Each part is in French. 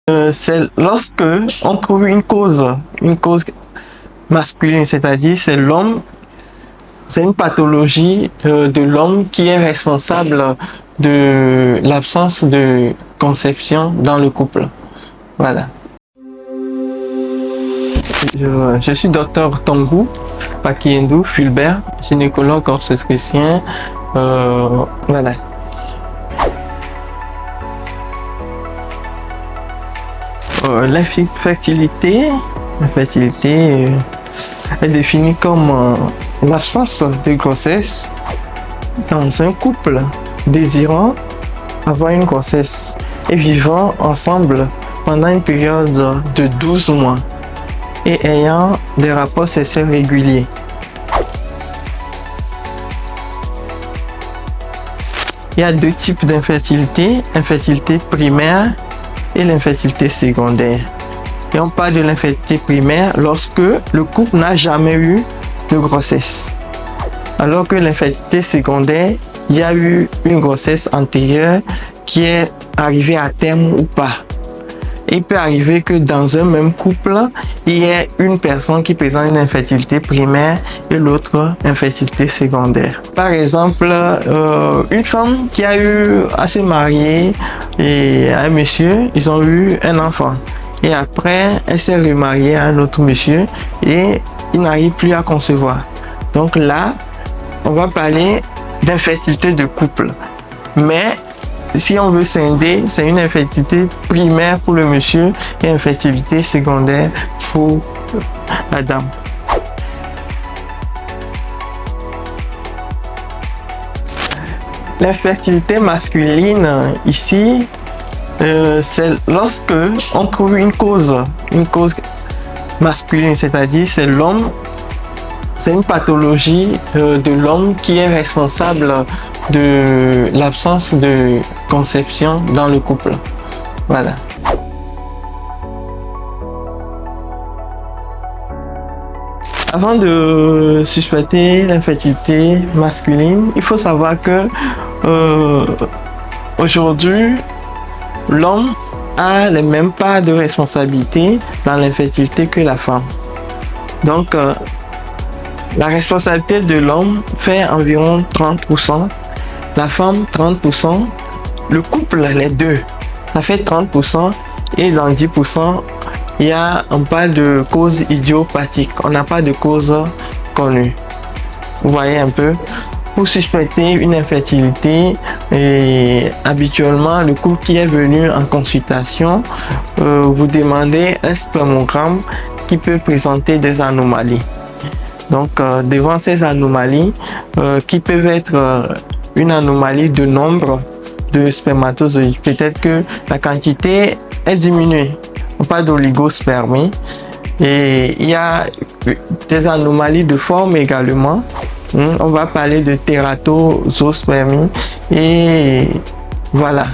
C'est lorsque on trouve une cause masculine, c'est-à-dire c'est l'homme, c'est une pathologie de l'homme qui est responsable de l'absence de conception dans le couple. Voilà. Je suis docteur Tongu Pakiendou Fulbert, gynécologue obstétricien. Voilà. L'infertilité est définie comme l'absence de grossesse dans un couple désirant avoir une grossesse et vivant ensemble pendant une période de 12 mois et ayant des rapports sexuels réguliers. Il y a deux types d'infertilité, l'infertilité primaire et l'infertilité secondaire. Et on parle de l'infertilité primaire lorsque le couple n'a jamais eu de grossesse. Alors que l'infertilité secondaire, il y a eu une grossesse antérieure qui est arrivée à terme ou pas. Il peut arriver que dans un même couple, il y ait une personne qui présente une infertilité primaire et l'autre infertilité secondaire. Par exemple, une femme qui a eu à se marier et un monsieur, ils ont eu un enfant. Et après, elle s'est remariée à un autre monsieur et il n'arrive plus à concevoir. Donc là, on va parler d'infertilité de couple. Mais si on veut scinder, c'est une infertilité primaire pour le monsieur et infertilité secondaire pour la dame. L'infertilité masculine, ici, c'est lorsque on trouve une cause masculine, c'est-à-dire c'est l'homme, c'est une pathologie de l'homme qui est responsable de l'absence de conception dans le couple. Voilà. Avant de suspecter l'infertilité masculine, il faut savoir que aujourd'hui, l'homme a les mêmes parts de responsabilité dans l'infertilité que la femme. Donc, la responsabilité de l'homme fait environ 30%, la femme 30%, le couple, les deux, ça fait 30%, et dans 10%, on parle de cause idiopathique, on n'a pas de cause connue. Vous voyez un peu? Pour suspecter une infertilité, et habituellement, le couple qui est venu en consultation, vous demandez un spermogramme qui peut présenter des anomalies. Donc, devant ces anomalies, qui peuvent être une anomalie de nombre de spermatozoïdes, peut-être que la quantité est diminuée, on parle d'oligospermie, et il y a des anomalies de forme également. On va parler de tératosospermie et voilà.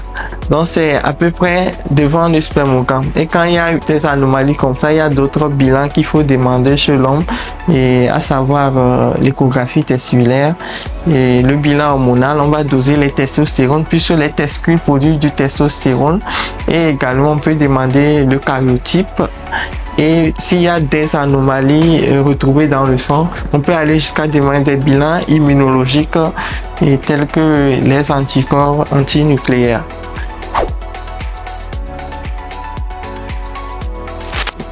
Donc c'est à peu près devant le spermogramme. Et quand il y a des anomalies comme ça, il y a d'autres bilans qu'il faut demander chez l'homme, et à savoir l'échographie testiculaire et le bilan hormonal. On va doser les testostérone puisque les testicules produisent du testostérone, et également on peut demander le karyotype. Et s'il y a des anomalies retrouvées dans le sang, on peut aller jusqu'à demander des bilans immunologiques tels que les anticorps antinucléaires.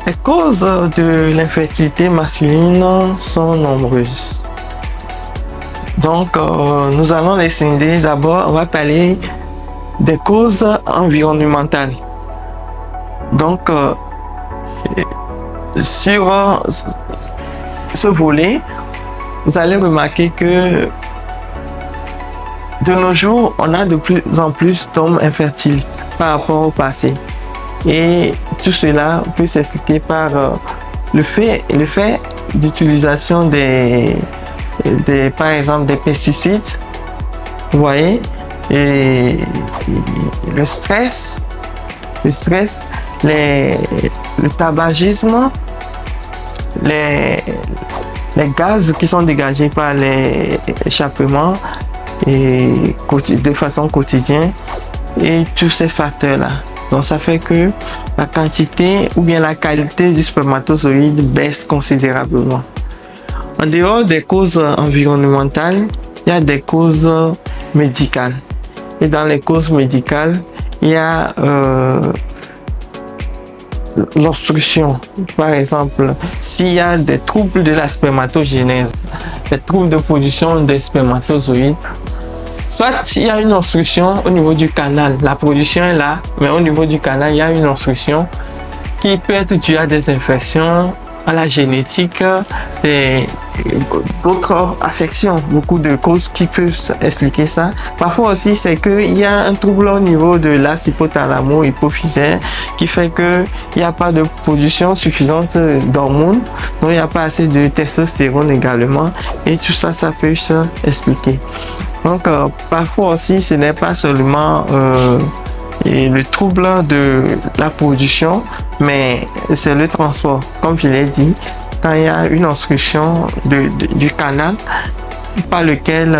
Les causes de l'infertilité masculine sont nombreuses. Donc, nous allons les scinder. D'abord, on va parler des causes environnementales. Donc, sur ce volet, vous allez remarquer que de nos jours, on a de plus en plus d'hommes infertiles par rapport au passé. Et tout cela peut s'expliquer par le fait d'utilisation par exemple, des pesticides, vous voyez, et le stress, le tabagisme, les gaz qui sont dégagés par les échappements et de façon quotidienne, et tous ces facteurs-là. Donc ça fait que la quantité ou bien la qualité du spermatozoïde baisse considérablement. En dehors des causes environnementales, il y a des causes médicales. Et dans les causes médicales, il y a l'obstruction. Par exemple, s'il y a des troubles de la spermatogénèse, des troubles de production des spermatozoïdes, soit il y a une obstruction au niveau du canal, la production est là, mais au niveau du canal, il y a une obstruction qui peut être due à des infections, à la génétique, d'autres affections, beaucoup de causes qui peuvent expliquer ça. Parfois aussi, c'est qu'il y a un trouble au niveau de l'axe hypothalamo-hypophysaire qui fait qu'il n'y a pas de production suffisante d'hormones, donc il n'y a pas assez de testostérone également, et tout ça, ça peut s'expliquer. Donc, parfois aussi, ce n'est pas seulement le trouble de la production, mais c'est le transport. Comme je l'ai dit, quand il y a une obstruction du canal par lequel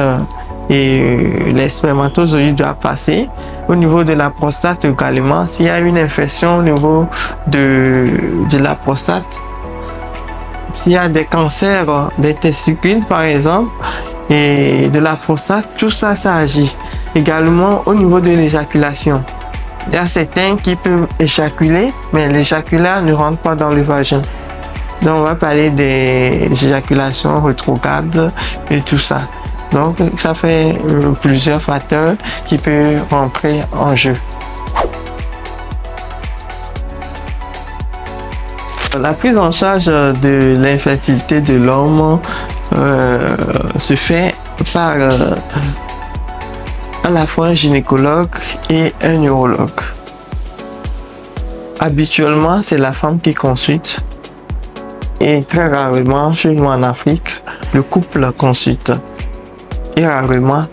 les spermatozoïdes doivent passer, au niveau de la prostate également, s'il y a une infection au niveau de la prostate, s'il y a des cancers des testicules par exemple, et de la prostate, tout ça, ça agit. Également au niveau de l'éjaculation. Il y a certains qui peuvent éjaculer, mais l'éjaculat ne rentre pas dans le vagin. Donc on va parler des éjaculations rétrogrades et tout ça. Donc ça fait plusieurs facteurs qui peuvent rentrer en jeu. La prise en charge de l'infertilité de l'homme se fait par à la fois un gynécologue et un urologue. Habituellement, c'est la femme qui consulte et très rarement, chez nous en Afrique, le couple consulte. Et rarement,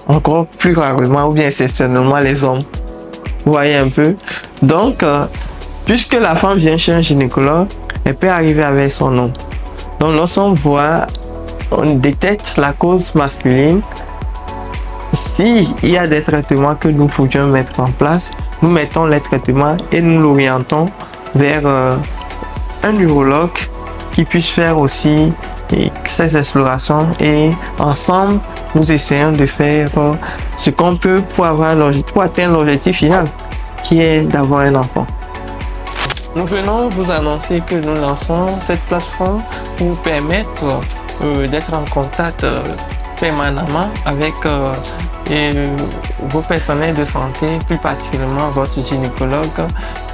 encore plus rarement ou bien exceptionnellement les hommes. Vous voyez un peu? Donc, puisque la femme vient chez un gynécologue, elle peut arriver avec son homme. Donc, lorsqu'on voit, on détecte la cause masculine. S'il y a des traitements que nous pouvions mettre en place, nous mettons les traitements et nous l'orientons vers un urologue qui puisse faire aussi ces explorations et ensemble, nous essayons de faire ce qu'on peut pour atteindre l'objectif final qui est d'avoir un enfant. Nous venons vous annoncer que nous lançons cette plateforme pour vous permettre d'être en contact permanemment avec vos personnels de santé, plus particulièrement votre gynécologue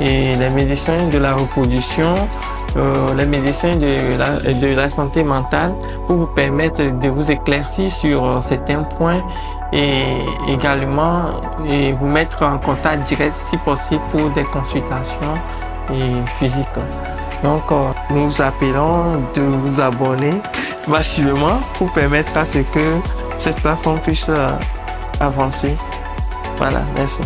et les médecins de la reproduction, les médecins de la santé mentale pour vous permettre de vous éclaircir sur certains points et également vous mettre en contact direct si possible pour des consultations physiques. Donc, nous vous appelons de vous abonner massivement pour permettre à ce que cette plateforme puisse avancer. Voilà, merci.